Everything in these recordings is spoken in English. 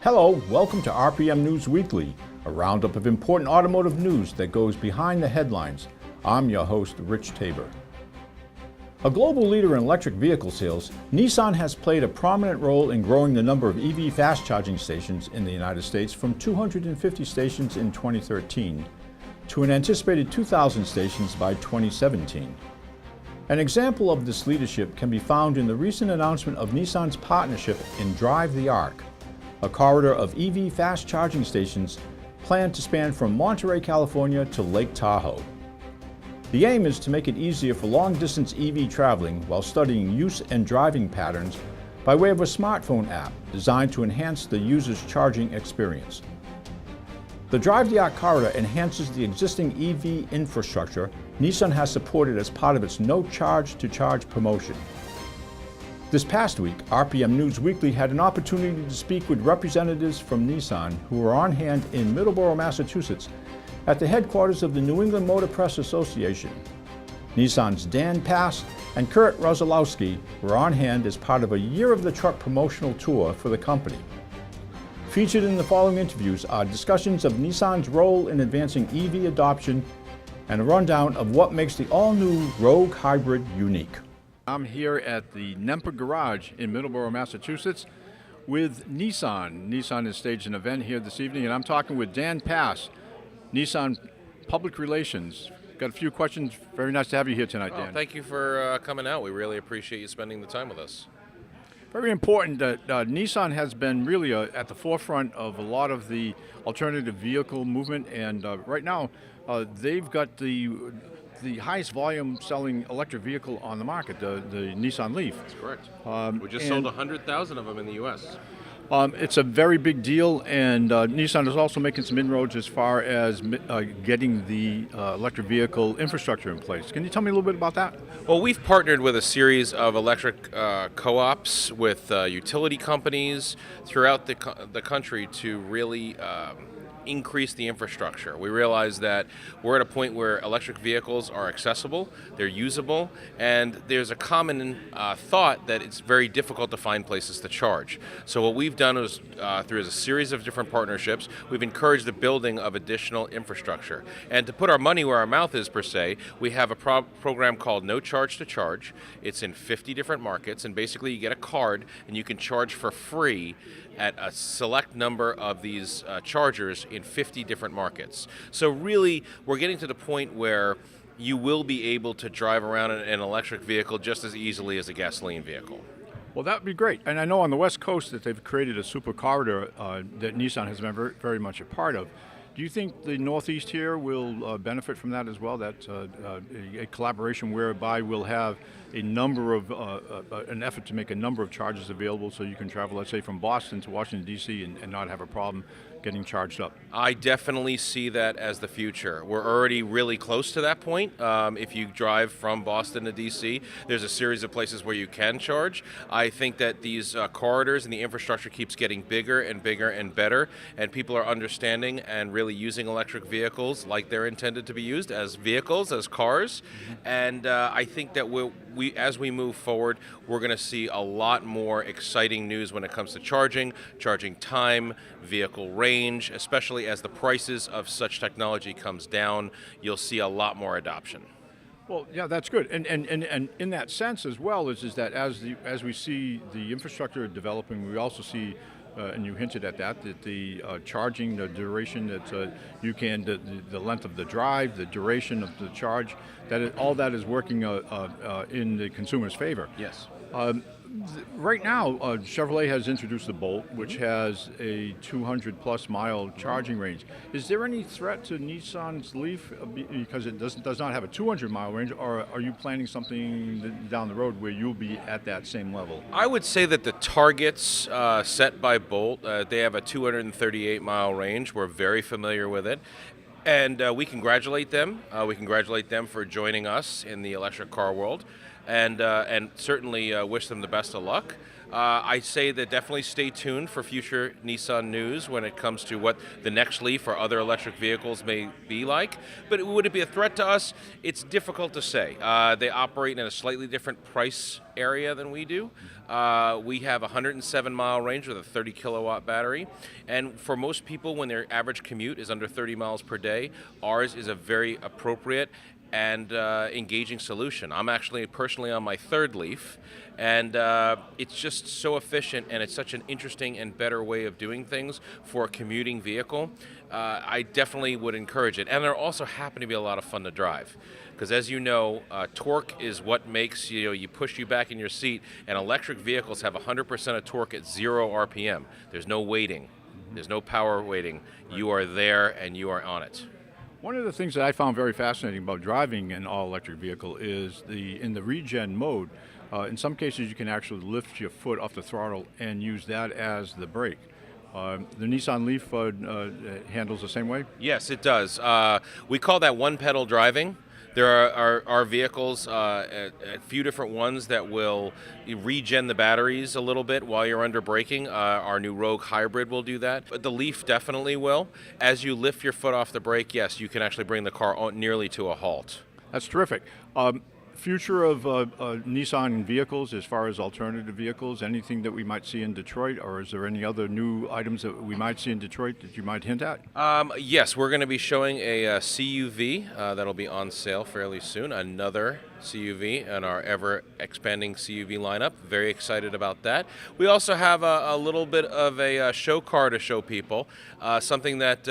Hello, welcome to RPM News Weekly, a roundup of important automotive news that goes behind the headlines. I'm your host, Rich Tabor. A global leader in electric vehicle sales, Nissan has played a prominent role in growing the number of EV fast charging stations in the United States from 250 stations in 2013 to an anticipated 2,000 stations by 2017. An example of this leadership can be found in the recent announcement of Nissan's partnership in Drive the Arc, a corridor of EV fast charging stations planned to span from Monterey, California to Lake Tahoe. The aim is to make it easier for long-distance EV traveling while studying use and driving patterns by way of a smartphone app designed to enhance the user's charging experience. The Drive the Arc corridor enhances the existing EV infrastructure Nissan has supported as part of its No Charge to Charge promotion. This past week, RPM News Weekly had an opportunity to speak with representatives from Nissan who were on hand in Middleborough, Massachusetts, at the headquarters of the New England Motor Press Association. Nissan's Dan Passe and Kurt Rosolowsky were on hand as part of a Year of the Truck promotional tour for the company. Featured in the following interviews are discussions of Nissan's role in advancing EV adoption and a rundown of what makes the all-new Rogue Hybrid unique. I'm here at the Nemper Garage in Middleborough, Massachusetts with Nissan. Nissan has staged an event here this evening, and I'm talking with Dan Passe, Nissan Public Relations. Got a few questions. Very nice to have you here tonight, Dan. Thank you for coming out. We really appreciate you spending the time with us. Very important that Nissan has been really at the forefront of a lot of the alternative vehicle movement, and right now they've got the highest volume selling electric vehicle on the market, the Nissan Leaf. That's correct. We just sold 100,000 of them in the U.S. It's a very big deal, and Nissan is also making some inroads as far as getting the electric vehicle infrastructure in place. Can you tell me a little bit about that? Well, we've partnered with a series of electric co-ops with utility companies throughout the country to really increase the infrastructure. We realize that we're at a point where electric vehicles are accessible, they're usable, and there's a common thought that it's very difficult to find places to charge. So what we've done is, through a series of different partnerships, we've encouraged the building of additional infrastructure. And to put our money where our mouth is, per se, we have a program called No Charge to Charge. It's in 50 different markets, and basically you get a card and you can charge for free at a select number of these chargers in 50 different markets. So really, we're getting to the point where you will be able to drive around in an electric vehicle just as easily as a gasoline vehicle. Well, that would be great. And I know on the West Coast that they've created a super corridor that Nissan has been very, very much a part of. Do you think the Northeast here will benefit from that as well, that a collaboration whereby we'll have a number of, an effort to make a number of charges available so you can travel, let's say, from Boston to Washington, D.C. and not have a problem getting charged up? I definitely see that as the future. We're already really close to that point. If you drive from Boston to D.C., there's a series of places where you can charge. I think that these corridors and the infrastructure keeps getting bigger and bigger and better, and people are understanding and really using electric vehicles like they're intended to be used, as vehicles, as cars. And I think that as we move forward, we're going to see a lot more exciting news when it comes to charging time, vehicle range, especially as the prices of such technology comes down. You'll see a lot more adoption. Well, yeah, that's good. And in that sense as well is that as we see the infrastructure developing, we also see, and you hinted at that the charging, the duration that you can, the length of the drive, the duration of the charge, all that is working in the consumer's favor. Yes. Right now, Chevrolet has introduced the Bolt, which has a 200-plus mile charging range. Is there any threat to Nissan's Leaf because it does not have a 200-mile range, or are you planning something down the road where you'll be at that same level? I would say that the targets set by Bolt, they have a 238-mile range. We're very familiar with it. And we congratulate them. We congratulate them for joining us in the electric car world. And certainly wish them the best of luck. I say that definitely stay tuned for future Nissan news when it comes to what the next Leaf or other electric vehicles may be like. But would it be a threat to us? It's difficult to say. They operate in a slightly different price area than we do. We have a 107-mile range with a 30 kilowatt battery, and for most people, when their average commute is under 30 miles per day, ours is a very appropriate and engaging solution. I'm actually personally on my third Leaf, and it's just so efficient, and it's such an interesting and better way of doing things for a commuting vehicle. I definitely would encourage it, and there also happen to be a lot of fun to drive. Because as you know, torque is what makes you push you back in your seat, and electric vehicles have 100% of torque at 0 RPM. There's no waiting. There's no power waiting. You are there and you are on it. One of the things that I found very fascinating about driving an all-electric vehicle is in the regen mode, in some cases you can actually lift your foot off the throttle and use that as the brake. The Nissan Leaf handles the same way? Yes, it does. We call that one-pedal driving. There are vehicles, a few different ones that will regen the batteries a little bit while you're under braking. Our new Rogue Hybrid will do that. But the Leaf definitely will. As you lift your foot off the brake, yes, you can actually bring the car nearly to a halt. That's terrific. Future of Nissan vehicles as far as alternative vehicles, anything that we might see in Detroit, or is there any other new items that we might see in Detroit that you might hint at? Yes, we're going to be showing a CUV that'll be on sale fairly soon, another CUV in our ever-expanding CUV lineup. Very excited about that. We also have a little bit of a show car to show people, something that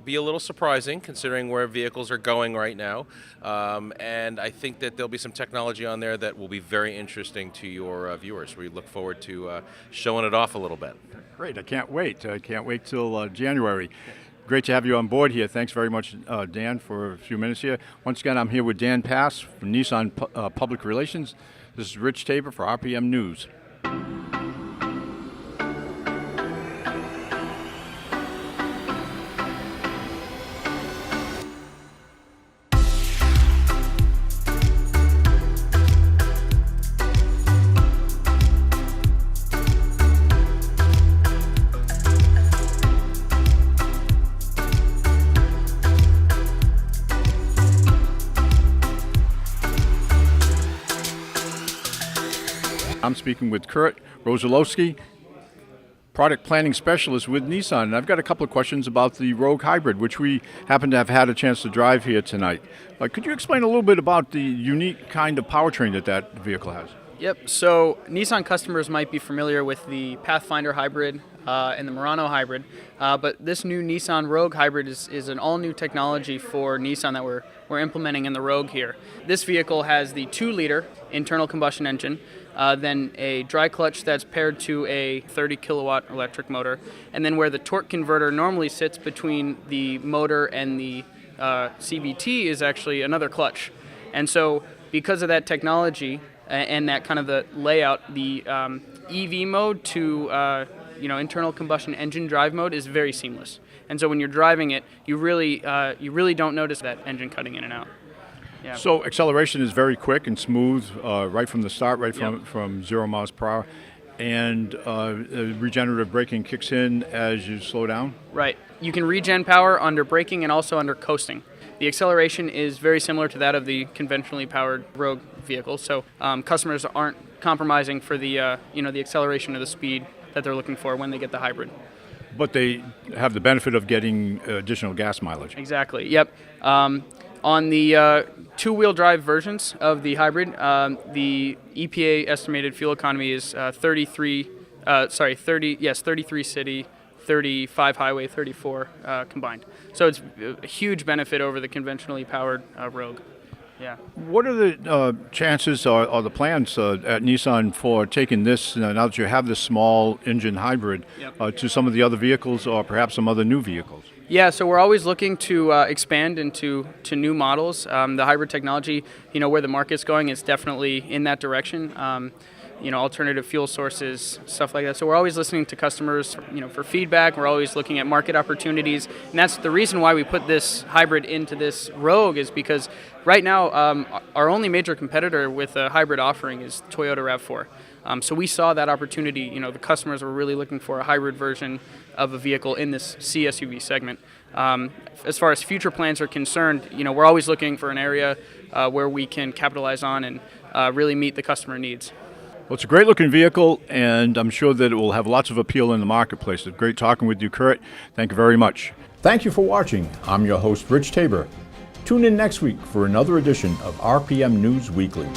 be a little surprising considering where vehicles are going right now. And I think that there'll be some technology on there that will be very interesting to your viewers. We look forward to showing it off a little bit. Great, I can't wait. I can't wait till January. Great to have you on board here. Thanks very much, Dan, for a few minutes here. Once again, I'm here with Dan Passe from Nissan Public Relations. This is Rich Tabor for RPM News. I'm speaking with Kurt Rosolowsky, product planning specialist with Nissan. And I've got a couple of questions about the Rogue Hybrid, which we happen to have had a chance to drive here tonight. Could you explain a little bit about the unique kind of powertrain that vehicle has? Yep, so Nissan customers might be familiar with the Pathfinder Hybrid and the Murano Hybrid, but this new Nissan Rogue Hybrid is an all-new technology for Nissan that we're implementing in the Rogue here. This vehicle has the 2-liter internal combustion engine, then a dry clutch that's paired to a 30 kilowatt electric motor, and then where the torque converter normally sits between the motor and the CVT is actually another clutch. And so because of that technology and that kind of the layout, the EV mode to internal combustion engine drive mode is very seamless. And so when you're driving it, you really don't notice that engine cutting in and out. Yeah. So acceleration is very quick and smooth right from the start, from 0 miles per hour. And regenerative braking kicks in as you slow down? Right. You can regen power under braking and also under coasting. The acceleration is very similar to that of the conventionally powered Rogue vehicle, so customers aren't compromising for the the acceleration or the speed that they're looking for when they get the hybrid. But they have the benefit of getting additional gas mileage. Exactly. Yep. On the two-wheel drive versions of the hybrid, the EPA estimated fuel economy is 33 city, 35 highway, 34 combined. So it's a huge benefit over the conventionally powered Rogue. Yeah. What are the chances or the plans at Nissan for taking this, now that you have this small engine hybrid, to some of the other vehicles or perhaps some other new vehicles? Yeah, so we're always looking to expand into new models. The hybrid technology, where the market's going, is definitely in that direction. Alternative fuel sources, stuff like that. So we're always listening to customers, for feedback. We're always looking at market opportunities, and that's the reason why we put this hybrid into this Rogue, is because right now our only major competitor with a hybrid offering is Toyota RAV4. So we saw that opportunity. You know, the customers were really looking for a hybrid version of a vehicle in this C-SUV segment. As far as future plans are concerned, you know, we're always looking for an area where we can capitalize on and really meet the customer needs. Well, it's a great looking vehicle, and I'm sure that it will have lots of appeal in the marketplace. It's great talking with you, Kurt. Thank you very much. Thank you for watching. I'm your host, Rich Tabor. Tune in next week for another edition of RPM News Weekly.